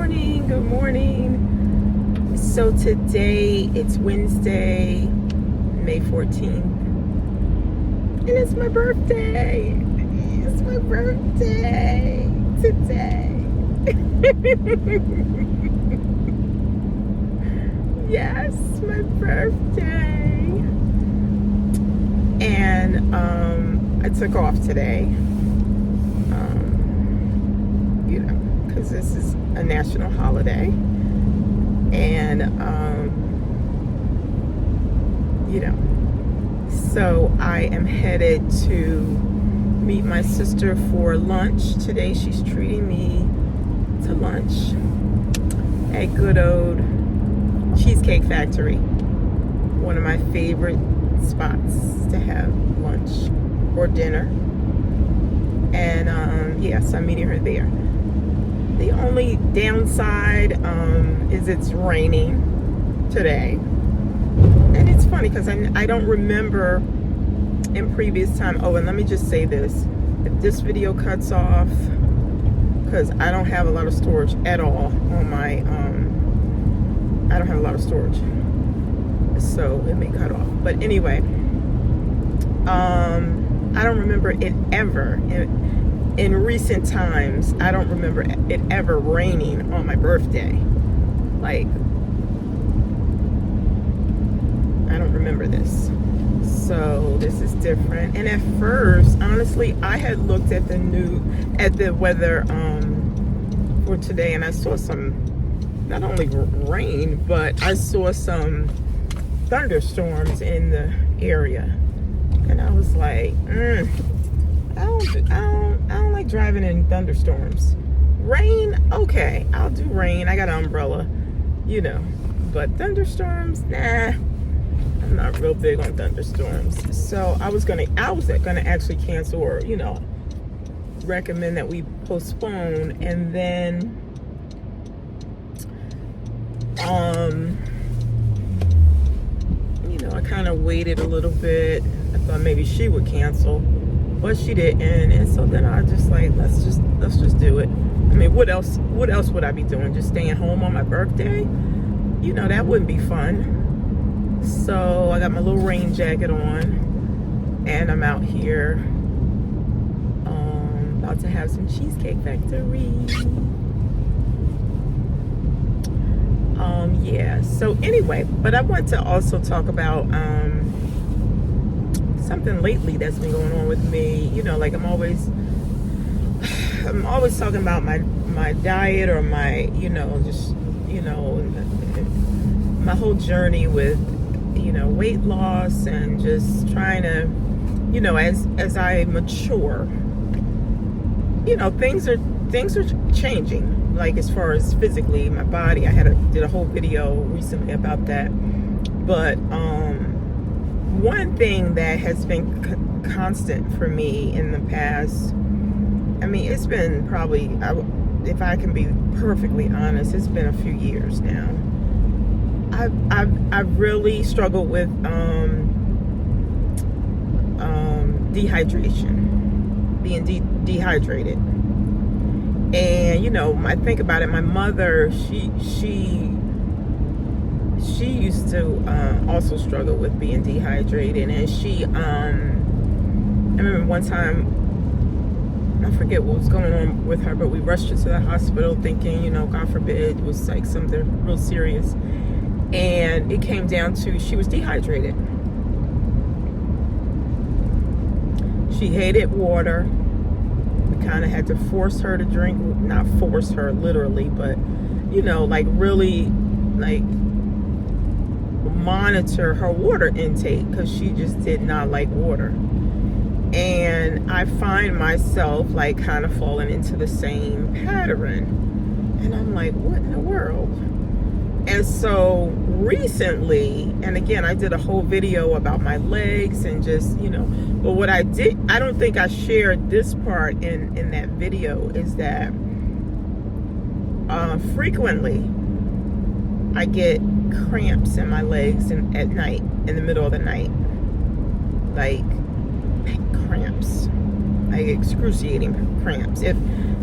morning. Good morning. So today it's Wednesday, May 14th. And it's my birthday. It's my birthday today. Yes, my birthday. And I took off today. Because this is a national holiday. And so I am headed to meet my sister for lunch. Today she's treating me to lunch at good old Cheesecake Factory. One of my favorite spots to have lunch or dinner. And yes, I'm meeting her there. The only downside is it's raining today. And it's funny because I don't remember in previous time. Oh, and let me just say this. If this video cuts off, because I don't have a lot of storage at all on my, I don't have a lot of storage. So it may cut off. But anyway, I don't remember it ever. In recent times, I don't remember it ever raining on my birthday. Like, I don't remember this. So this is different. And at first, honestly, I had looked at the weather for today, and I saw some, not only rain, but I saw some thunderstorms in the area. And I was like, I don't like driving in thunderstorms. Rain, okay, I'll do rain. I got an umbrella, But thunderstorms, nah. I'm not real big on thunderstorms. So I was gonna actually cancel or, recommend that we postpone, and then I kind of waited a little bit. I thought maybe she would cancel, but she didn't. And so then I just like, let's just do it. I mean, what else would I be doing? Just staying home on my birthday? That wouldn't be fun. So I got my little rain jacket on, and I'm out here about to have some Cheesecake Factory. Yeah, so anyway, but I want to also talk about something lately that's been going on with me. Like I'm always talking about my diet, or my my whole journey with weight loss, and just trying to as I mature, things are changing. Like as far as physically, my body, I did a whole video recently about that. But one thing that has been constant for me in the past, I mean, it's been probably, if I can be perfectly honest, it's been a few years now. I've really struggled with dehydration, being dehydrated. And I think about it, my mother, she used to also struggle with being dehydrated. And she I remember one time, I forget what was going on with her, but we rushed her to the hospital thinking, God forbid, it was like something real serious. And it came down to, she was dehydrated. She hated water. We kind of had to force her to drink, not force her literally, but like really like monitor her water intake, because she just did not like water. And I find myself like kind of falling into the same pattern, and I'm like, what in the world? And so recently, and again, I did a whole video about my legs and just, but what I did, I don't think I shared this part in that video, is that frequently I get cramps in my legs at night, in the middle of the night. Like cramps, like excruciating cramps. If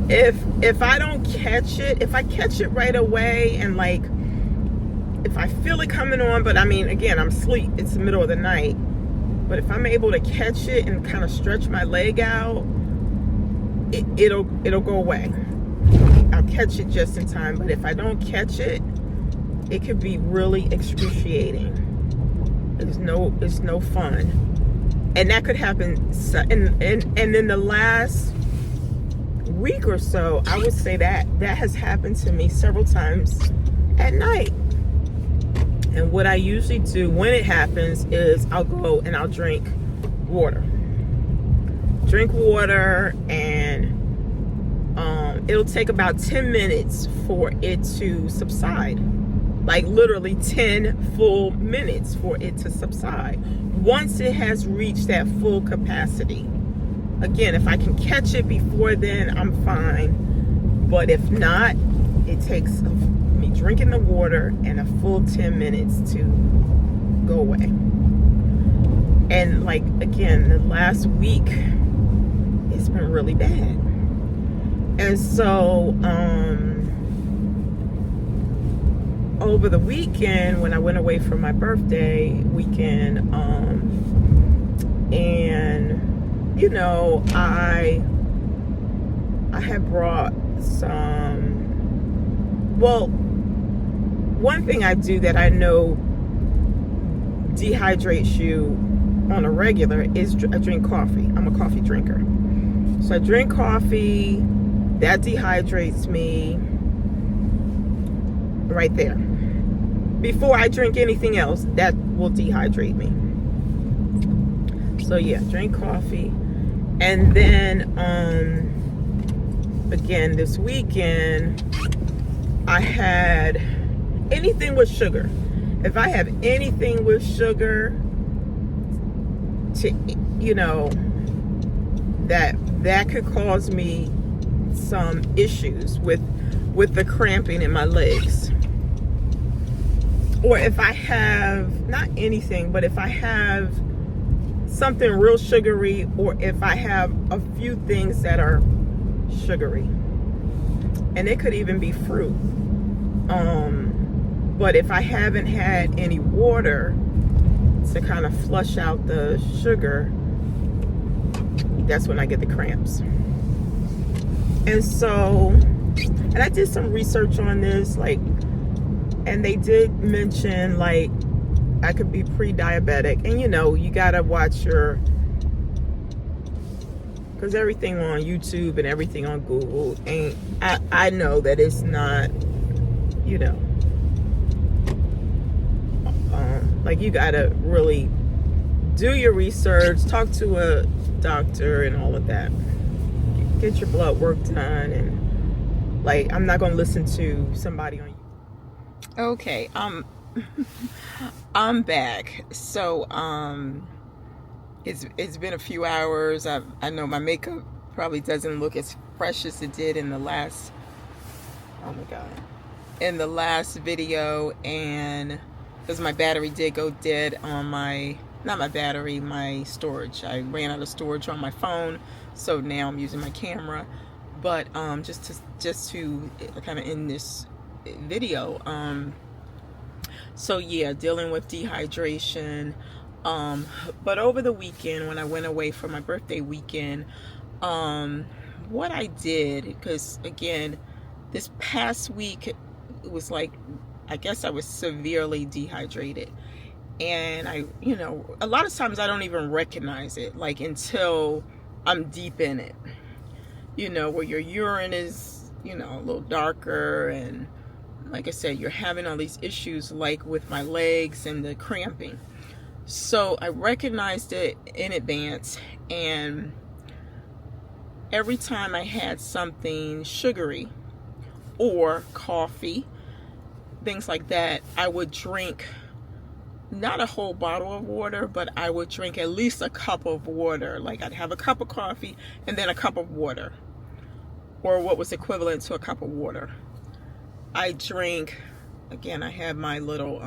if I don't catch it, if I catch it right away, and like if I feel it coming on, but I mean, again, I'm asleep, it's the middle of the night, but if I'm able to catch it and kind of stretch my leg out, it'll go away. I'll catch it just in time. But if I don't catch it, it could be really excruciating. It's no fun. And that could happen. And in the last week or so, I would say that has happened to me several times at night. And what I usually do when it happens is I'll go and I'll drink water. And it'll take about 10 minutes for it to subside. Like literally 10 full minutes for it to subside. Once it has reached that full capacity. Again, if I can catch it before then, I'm fine. But if not, it takes me drinking the water and a full 10 minutes to go away. And like, again, the last week, it's been really bad. And so, over the weekend, when I went away for my birthday weekend, and, you know, I had brought some, well, one thing I do that I know dehydrates you on a regular is I drink coffee. I'm a coffee drinker. So I drink coffee, that dehydrates me right there. Before I drink anything else, that will dehydrate me. So yeah, drink coffee. And then, again, this weekend, I had anything with sugar. If I have anything with sugar, to, you know, that could cause me some issues with the cramping in my legs. Or if I have, not anything, but if I have something real sugary, or if I have a few things that are sugary, and it could even be fruit. But if I haven't had any water to kind of flush out the sugar, that's when I get the cramps. And so, and I did some research on this, like, and they did mention, like, I could be pre-diabetic. And, you know, you got to watch your, because everything on YouTube and everything on Google ain't, I know that it's not, you know, like, you got to really do your research, talk to a doctor and all of that. Get your blood work done. And, like, I'm not going to listen to somebody on YouTube. Okay, I'm back. So, it's been a few hours. I know my makeup probably doesn't look as fresh as it did in the last, oh my God, in the last video, and because my battery did go dead on my, not my battery, my storage. I ran out of storage on my phone, so now I'm using my camera. But just to kind of end this video, so yeah, dealing with dehydration. But over the weekend, when I went away for my birthday weekend, what I did, because again, this past week, it was like, I guess I was severely dehydrated. And I, you know, a lot of times I don't even recognize it, like, until I'm deep in it, you know, where your urine is, you know, a little darker, and like I said, you're having all these issues, like with my legs and the cramping. So I recognized it in advance, and every time I had something sugary or coffee, things like that, I would drink not a whole bottle of water, but I would drink at least a cup of water. Like, I'd have a cup of coffee and then a cup of water, or what was equivalent to a cup of water. I drink, again, I had my little,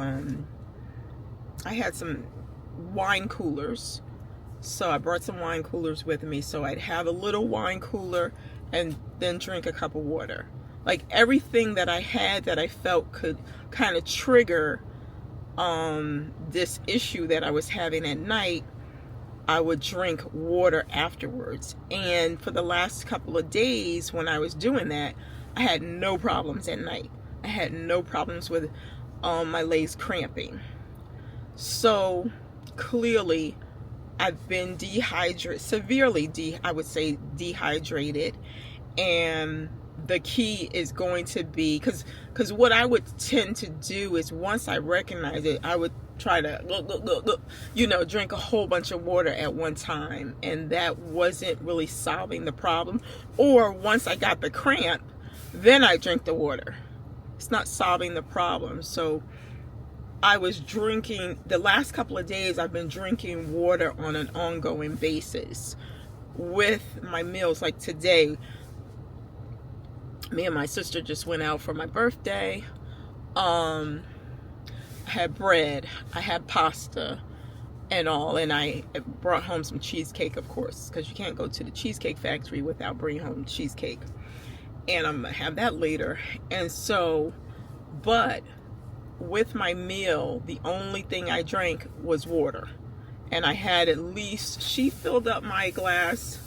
I had some wine coolers. So I brought some wine coolers with me. So I'd have a little wine cooler, and then drink a cup of water. Like everything that I had that I felt could kind of trigger this issue that I was having at night, I would drink water afterwards. And for the last couple of days when I was doing that, I had no problems at night. I had no problems with my legs cramping. So clearly I've been severely I would say dehydrated. And the key is going to be, because what I would tend to do is once I recognize it, I would try to drink a whole bunch of water at one time, and that wasn't really solving the problem. Or once I got the cramp, then I drink the water. It's not solving the problem. So I was drinking, the last couple of days I've been drinking water on an ongoing basis with my meals. Like today, me and my sister just went out for my birthday. I had bread, I had pasta and all, and I brought home some cheesecake, of course, because you can't go to the Cheesecake Factory without bringing home cheesecake. And I'm gonna have that later. And so, but with my meal, the only thing I drank was water. And I had at least, she filled up my glass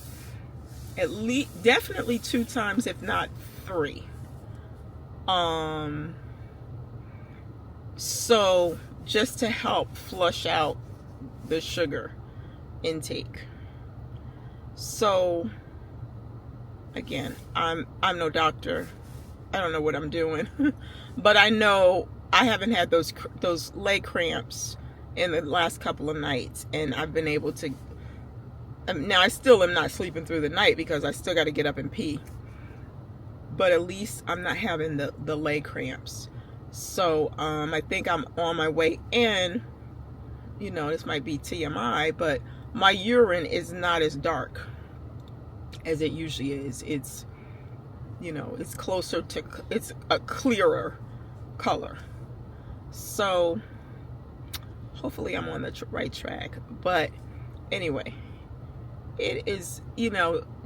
at least, definitely 2 times, if not 3. So just to help flush out the sugar intake. So again, I'm no doctor. I don't know what I'm doing, but I know I haven't had those leg cramps in the last couple of nights, and I've been able to. Now I still am not sleeping through the night because I still got to get up and pee, but at least I'm not having the leg cramps. So I think I'm on my way in. This might be TMI, but my urine is not as dark as it usually is. It's it's closer to, it's a clearer color. So hopefully I'm on the right track. But anyway, it is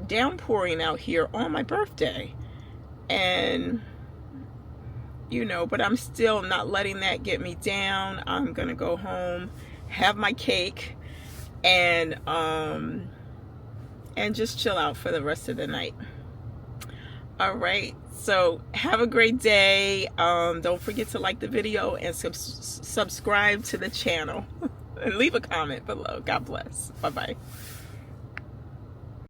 downpouring out here on my birthday, and but I'm still not letting that get me down. I'm gonna go home, have my cake, and just chill out for the rest of the night. All right, so have a great day. Don't forget to like the video and subscribe to the channel and leave a comment below. God bless. Bye bye.